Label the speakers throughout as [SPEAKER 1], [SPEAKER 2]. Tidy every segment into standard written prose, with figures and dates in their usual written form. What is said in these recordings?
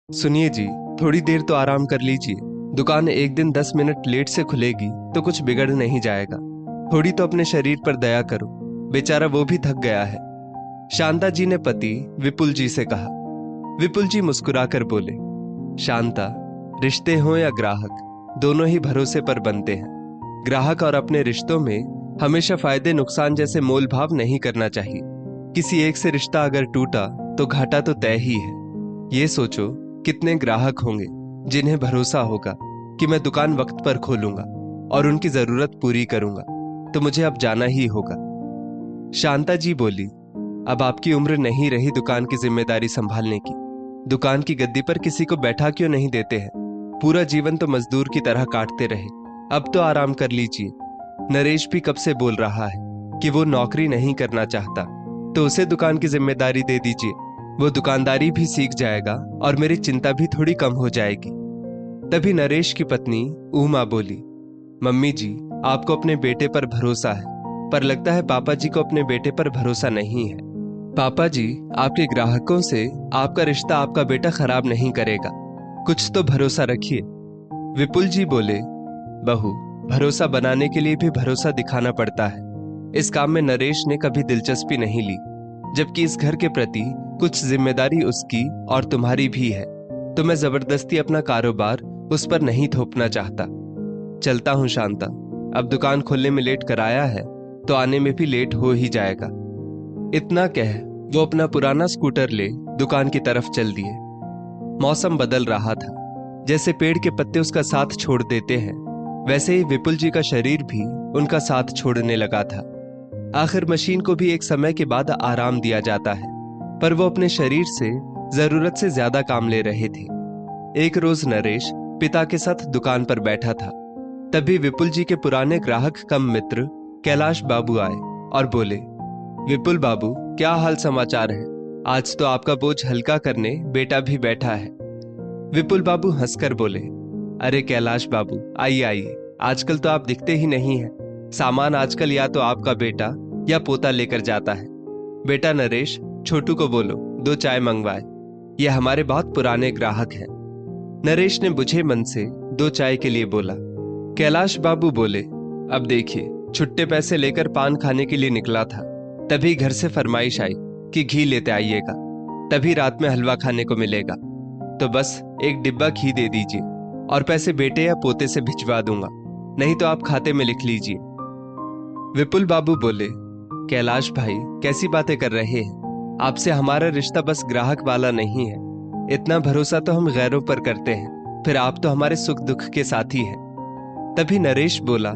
[SPEAKER 1] सुनिए जी, थोड़ी देर तो आराम कर लीजिए। दुकान एक दिन 10 मिनट लेट से खुलेगी तो कुछ बिगड़ नहीं जाएगा। थोड़ी तो अपने शरीर पर दया करो, बेचारा वो भी थक गया है। शांता जी ने पति विपुल जी से कहा। विपुल जी मुस्कुराकर बोले, शांता, रिश्ते हों या ग्राहक, दोनों ही भरोसे पर बनते हैं। ग्राहक और अपने रिश्तों में हमेशा फायदे नुकसान जैसे मोल भाव नहीं करना चाहिए। किसी एक से रिश्ता अगर टूटा तो घाटा तो तय ही है। ये सोचो, कितने ग्राहक होंगे जिन्हें भरोसा होगा कि मैं दुकान वक्त पर खोलूंगा और उनकी जरूरत पूरी करूंगा, तो मुझे अब जाना ही होगा। शांता जी बोली, अब आपकी उम्र नहीं रही दुकान की जिम्मेदारी संभालने की। दुकान की गद्दी पर किसी को बैठा क्यों नहीं देते हैं? पूरा जीवन तो मजदूर की तरह काटते रहे, अब तो आराम कर लीजिए। नरेश भी कब से बोल रहा है कि वो नौकरी नहीं करना चाहता, तो उसे दुकान की जिम्मेदारी दे दीजिए। वो दुकानदारी भी सीख जाएगा और मेरी चिंता भी थोड़ी कम हो जाएगी। तभी नरेश की पत्नी उमा बोली, मम्मी जी, आपको अपने बेटे पर भरोसा है, पर लगता है पापा जी को अपने बेटे पर भरोसा नहीं है। पापा जी, आपके ग्राहकों से आपका रिश्ता आपका बेटा खराब नहीं करेगा, कुछ तो भरोसा रखिए। विपुल जी बोले, बहू, भरोसा बनाने के लिए भी भरोसा दिखाना पड़ता है। इस काम में नरेश ने कभी दिलचस्पी नहीं ली, जबकि इस घर के प्रति कुछ जिम्मेदारी उसकी और तुम्हारी भी है, तो मैं जबरदस्ती अपना कारोबार उस पर नहीं थोपना चाहता। चलता हूं शांता, अब दुकान खोलने में लेट कराया है तो आने में भी लेट हो ही जाएगा। इतना कह वो अपना पुराना स्कूटर ले दुकान की तरफ चल दिए। मौसम बदल रहा था, जैसे पेड़ के पत्ते उसका साथ छोड़ देते हैं, वैसे ही विपुल जी का शरीर भी उनका साथ छोड़ने लगा था। आखिर मशीन को भी एक समय के बाद आराम दिया जाता है, पर वो अपने शरीर से जरूरत से ज्यादा काम ले रहे थे। एक रोज नरेश पिता के साथ दुकान पर बैठा था, तभी विपुल जी के पुराने ग्राहक कम मित्र कैलाश बाबू आए और बोले, विपुल बाबू, क्या हाल समाचार है? आज तो आपका बोझ हल्का करने बेटा भी बैठा है। विपुल बाबू हंसकर बोले, अरे कैलाश बाबू, आइए आइए, आजकल तो आप दिखते ही नहीं हैं। सामान आजकल या तो आपका बेटा या पोता लेकर जाता है। बेटा नरेश, छोटू को बोलो 2 चाय मंगवाए, ये हमारे बहुत पुराने ग्राहक हैं। नरेश ने बुझे मन से 2 चाय के लिए बोला। कैलाश बाबू बोले, अब देखिए, छुट्टे पैसे लेकर पान खाने के लिए निकला था, तभी घर से फरमाइश आई कि घी लेते आइएगा, तभी रात में हलवा खाने को मिलेगा, तो बस एक डिब्बा घी दे दीजिए और पैसे बेटे या पोते से भिजवा दूंगा, नहीं तो आप खाते में लिख लीजिए। विपुल बाबू बोले, कैलाश भाई, कैसी बातें कर रहे हैं? आपसे हमारा रिश्ता बस ग्राहक वाला नहीं है। इतना भरोसा तो हम गैरों पर करते हैं, फिर आप तो हमारे सुख दुख के साथी हैं। तभी नरेश बोला,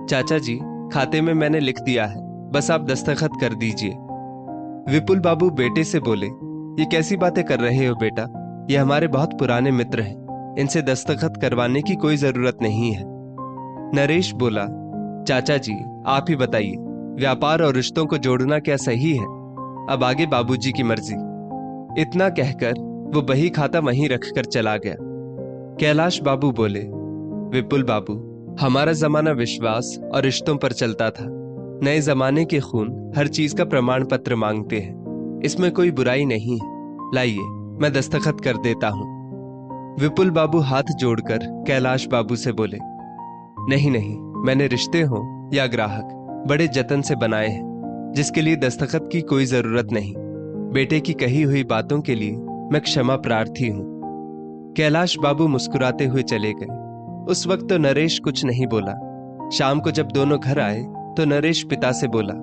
[SPEAKER 1] चाचा जी, खाते में मैंने लिख दिया है, बस आप दस्तखत कर दीजिए। विपुल बाबू बेटे से बोले, ये कैसी बातें कर रहे हो बेटा? ये हमारे बहुत पुराने मित्र हैं, इनसे दस्तखत करवाने की कोई जरूरत नहीं है। नरेश बोला, चाचा जी, आप ही बताइए, व्यापार और रिश्तों को जोड़ना क्या सही है? अब आगे बाबूजी की मर्जी। इतना कहकर वो बही खाता वहीं रखकर चला गया। कैलाश बाबू बोले, विपुल बाबू, हमारा जमाना विश्वास और रिश्तों पर चलता था। नए जमाने के खून हर चीज का प्रमाण पत्र मांगते हैं, इसमें कोई बुराई नहीं है। लाइए, मैं दस्तखत कर देता हूं। विपुल बाबू हाथ जोड़कर कैलाश बाबू से बोले, नहीं नहीं, मैंने रिश्ते हो या ग्राहक बड़े जतन से बनाए हैं, जिसके लिए दस्तखत की कोई जरूरत नहीं। बेटे की कही हुई बातों के लिए मैं क्षमा प्रार्थी हूं। कैलाश बाबू मुस्कुराते हुए चले गए। उस वक्त तो नरेश कुछ नहीं बोला। शाम को जब दोनों घर आए तो नरेश पिता से बोला,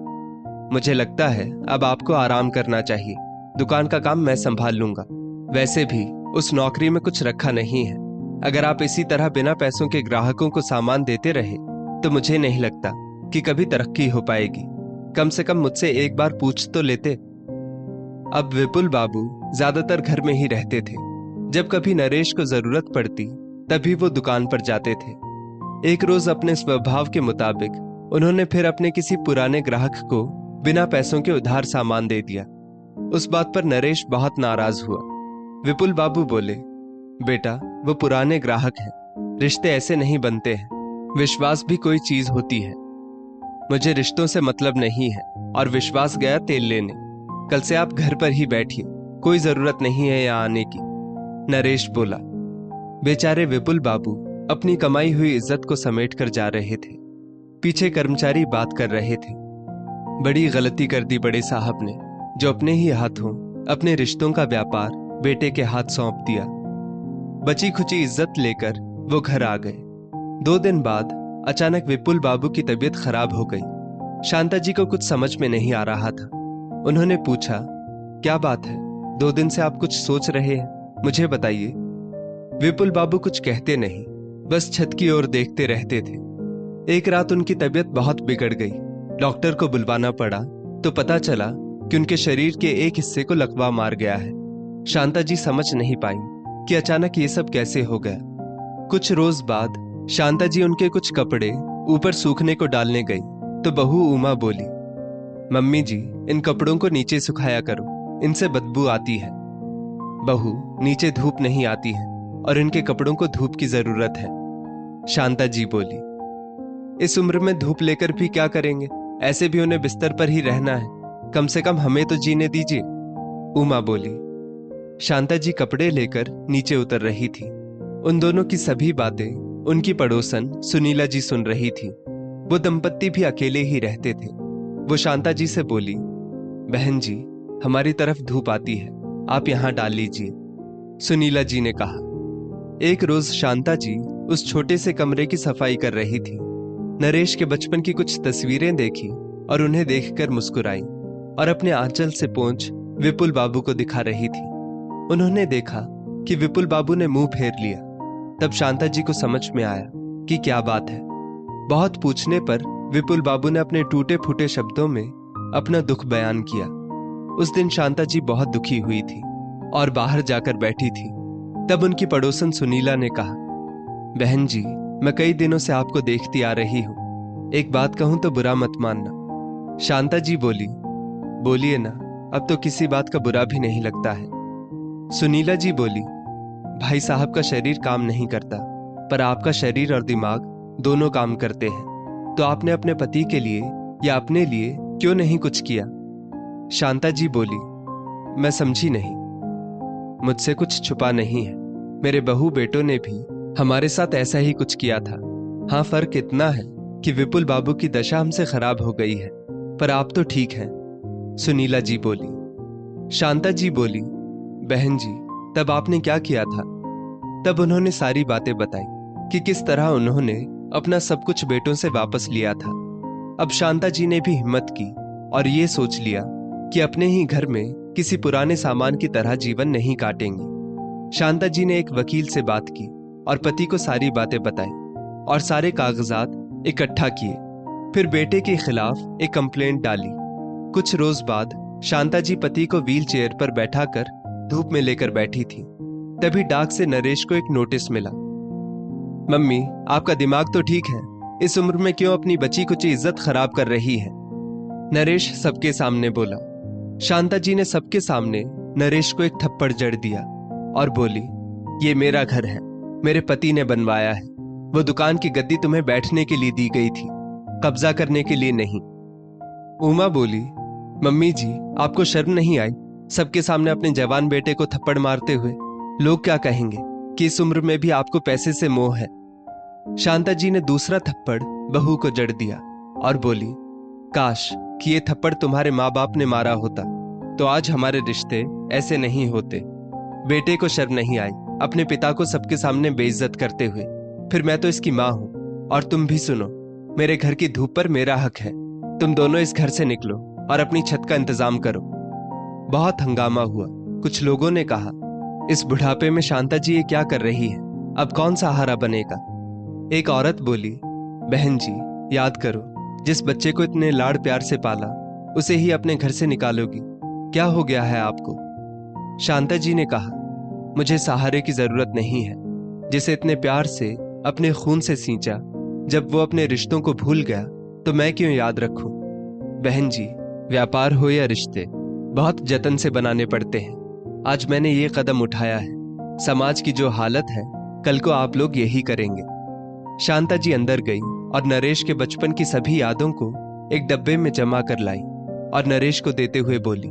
[SPEAKER 1] मुझे लगता है अब आपको आराम करना चाहिए, दुकान का काम मैं संभाल लूंगा। वैसे भी उस नौकरी में कुछ रखा नहीं है। अगर आप इसी तरह बिना पैसों के ग्राहकों को सामान देते रहे तो मुझे नहीं लगता कि कभी तरक्की हो पाएगी। कम से कम मुझसे एक बार पूछ तो लेते। अब विपुल बाबू ज्यादातर घर में ही रहते थे। जब कभी नरेश को जरूरत पड़ती तभी वो दुकान पर जाते थे। एक रोज अपने स्वभाव के मुताबिक उन्होंने फिर अपने किसी पुराने ग्राहक को बिना पैसों के उधार सामान दे दिया। उस बात पर नरेश बहुत नाराज हुआ। विपुल बाबू बोले, बेटा, वो पुराने ग्राहक हैं, रिश्ते ऐसे नहीं बनते हैं। विश्वास भी कोई चीज होती है। मुझे रिश्तों से मतलब नहीं है और विश्वास गया तेल लेने। कल से आप घर पर ही बैठिए, कोई जरूरत नहीं है यहाँ आने की। नरेश बोला। बेचारे विपुल बाबू अपनी कमाई हुई इज्जत को समेट कर जा रहे थे। पीछे कर्मचारी बात कर रहे थे। बड़ी गलती कर दी बड़े साहब ने, जो अपने ही हाथों अपने रिश्तों का व्यापार बेटे के हाथ सौंप दिया। बची खुची इज्जत लेकर वो घर आ गए। 2 दिन बाद अचानक विपुल बाबू की तबीयत खराब हो गई। शांता जी को कुछ समझ में नहीं आ रहा था। उन्होंने पूछा, क्या बात है? 2 दिन से आप कुछ सोच रहे हैं, मुझे बताइए। विपुल बाबू कुछ कहते नहीं, बस छत की ओर देखते रहते थे। एक रात उनकी तबीयत बहुत बिगड़ गई। डॉक्टर को बुलवाना पड़ा तो पता चला कि उनके शरीर के एक हिस्से को लकवा मार गया है। शांता जी समझ नहीं पाई कि अचानक ये सब कैसे हो गया। कुछ रोज बाद शांता जी उनके कुछ कपड़े ऊपर सूखने को डालने गई तो बहू उमा बोली, मम्मी जी, इन कपड़ों को नीचे सुखाया करो, इनसे बदबू आती है। बहू, नीचे धूप नहीं आती है और इनके कपड़ों को धूप की जरूरत है। शांता जी बोली, इस उम्र में धूप लेकर भी क्या करेंगे? ऐसे भी उन्हें बिस्तर पर ही रहना है, कम से कम हमें तो जीने दीजिए। उमा बोली। शांता जी कपड़े लेकर नीचे उतर रही थी। उन दोनों की सभी बातें उनकी पड़ोसन सुनीला जी सुन रही थी। वो दंपत्ति भी अकेले ही रहते थे। वो शांता जी से बोली, बहन जी, हमारी तरफ धूप आती है, आप यहां डाल लीजिए। सुनीला जी ने कहा। एक रोज शांता जी उस छोटे से कमरे की सफाई कर रही थी। नरेश के बचपन की कुछ तस्वीरें देखी और उन्हें देखकर मुस्कुराई और अपने आंचल से पोंछ विपुल बाबू को दिखा रही थी। उन्होंने देखा कि विपुल बाबू ने मुंह फेर लिया। तब शांता जी को समझ में आया कि क्या बात है। बहुत पूछने पर विपुल बाबू ने अपने टूटे फूटे शब्दों में अपना दुख बयान किया। उस दिन शांता जी बहुत दुखी हुई थी और बाहर जाकर बैठी थी। तब उनकी पड़ोसन सुनीला ने कहा, बहन जी, मैं कई दिनों से आपको देखती आ रही हूं, एक बात कहूं तो बुरा मत मानना। शांता जी बोली, बोलिए ना, अब तो किसी बात का बुरा भी नहीं लगता है। सुनीला जी बोली, भाई साहब का शरीर काम नहीं करता, पर आपका शरीर और दिमाग दोनों काम करते हैं, तो आपने अपने पति के लिए या अपने लिए क्यों नहीं कुछ किया? शांता जी बोली, मैं समझी नहीं। मुझसे कुछ छुपा नहीं है, मेरे बहू बेटों ने भी हमारे साथ ऐसा ही कुछ किया था। हाँ, फर्क इतना है कि विपुल बाबू की दशा हमसे खराब हो गई है, पर आप तो ठीक हैं। सुनीला जी बोली। शांता जी बोली, बहन जी, तब आपने क्या किया था? तब उन्होंने सारी बातें बताई कि किस तरह उन्होंने अपना सब कुछ बेटों से वापस लिया था। अब शांता जी ने भी हिम्मत की और ये सोच लिया कि अपने ही घर में किसी पुराने सामान की तरह जीवन नहीं काटेंगी। शांता जी ने एक वकील से बात की और पति को सारी बातें बताई और सारे कागजात इकट्ठा किए। फिर बेटे के खिलाफ एक कंप्लेंट डाली। कुछ रोज बाद शांता जी पति को व्हील चेयर पर बैठाकर धूप में लेकर बैठी थी। तभी डाक से नरेश को एक नोटिस मिला। मम्मी, आपका दिमाग तो ठीक है, इस उम्र में क्यों अपनी बची कुची इज्जत खराब कर रही है? नरेश सबके सामने बोला। शांता जी ने सबके सामने नरेश को एक थप्पड़ जड़ दिया और बोली, ये मेरा घर है, मेरे पति ने बनवाया है। वो दुकान की गद्दी तुम्हें बैठने के लिए दी गई थी, कब्जा करने के लिए नहीं। उमा बोली, मम्मी जी, आपको शर्म नहीं आई सबके सामने अपने जवान बेटे को थप्पड़ मारते हुए? लोग क्या कहेंगे कि इस उम्र में भी आपको पैसे से मोह है। शांता जी ने दूसरा थप्पड़ बहू को जड़ दिया और बोली, काश कि ये थप्पड़ तुम्हारे माँ बाप ने मारा होता तो आज हमारे रिश्ते ऐसे नहीं होते। बेटे को शर्म नहीं आई अपने पिता को सबके सामने बेइज्जत करते हुए। फिर मैं तो इसकी माँ हूं। और तुम भी सुनो, मेरे घर की धूप पर मेरा हक है। तुम दोनों इस घर से निकलो और अपनी छत का इंतजाम करो। बहुत हंगामा हुआ। कुछ लोगों ने कहा, इस बुढ़ापे में शांता जी ये क्या कर रही है, अब कौन सहारा बनेगा? एक औरत बोली, बहन जी, याद करो, जिस बच्चे को इतने लाड़ प्यार से पाला उसे ही अपने घर से निकालोगी, क्या हो गया है आपको? शांता जी ने कहा, मुझे सहारे की जरूरत नहीं है। जिसे इतने प्यार से अपने खून से सींचा, जब वो अपने रिश्तों को भूल गया तो मैं क्यों याद रखूं? बहन जी, व्यापार हो या रिश्ते, बहुत जतन से बनाने पड़ते हैं। आज मैंने ये कदम उठाया है, समाज की जो हालत है कल को आप लोग यही करेंगे। शांता जी अंदर गई और नरेश के बचपन की सभी यादों को एक डब्बे में जमा कर लाई और नरेश को देते हुए बोली,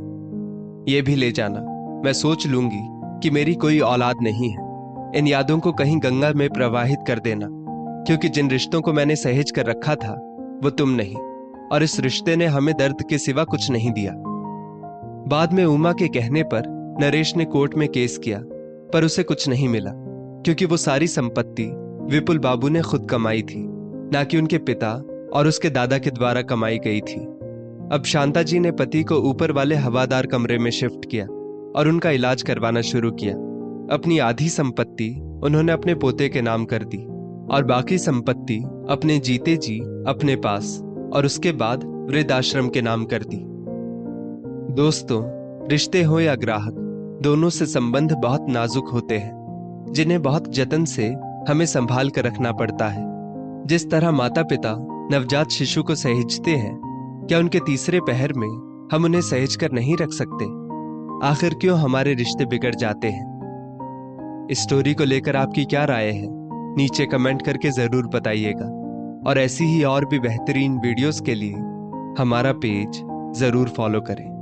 [SPEAKER 1] ये भी ले जाना, मैं सोच लूंगी कि मेरी कोई औलाद नहीं है। इन यादों को कहीं गंगा में प्रवाहित कर देना, क्योंकि जिन रिश्तों को मैंने सहेज कर रखा था वो तुम नहीं, और इस रिश्ते ने हमें दर्द के सिवा कुछ नहीं दिया। बाद में उमा के कहने पर नरेश ने कोर्ट में केस किया, पर उसे कुछ नहीं मिला, क्योंकि वो सारी संपत्ति विपुल बाबू ने खुद कमाई थी, ना कि उनके पिता और उसके दादा के द्वारा कमाई गई थी। अब शांता जी ने पति को ऊपर वाले हवादार कमरे में शिफ्ट किया और उनका इलाज करवाना शुरू किया। अपनी आधी संपत्ति उन्होंने अपने पोते के नाम कर दी और बाकी संपत्ति अपने जीते जी अपने पास और उसके बाद वृद्धाश्रम के नाम कर दी। दोस्तों, रिश्ते हो या ग्राहक, दोनों से संबंध बहुत नाजुक होते हैं, जिन्हें बहुत जतन से हमें संभाल कर रखना पड़ता है। जिस तरह माता पिता नवजात शिशु को सहेजते हैं, क्या उनके तीसरे पहर में हम उन्हें सहेज कर नहीं रख सकते? आखिर क्यों हमारे रिश्ते बिगड़ जाते हैं? इस स्टोरी को लेकर आपकी क्या राय है? नीचे कमेंट करके जरूर बताइएगा, और ऐसी ही और भी बेहतरीन वीडियोस के लिए हमारा पेज जरूर फॉलो करें।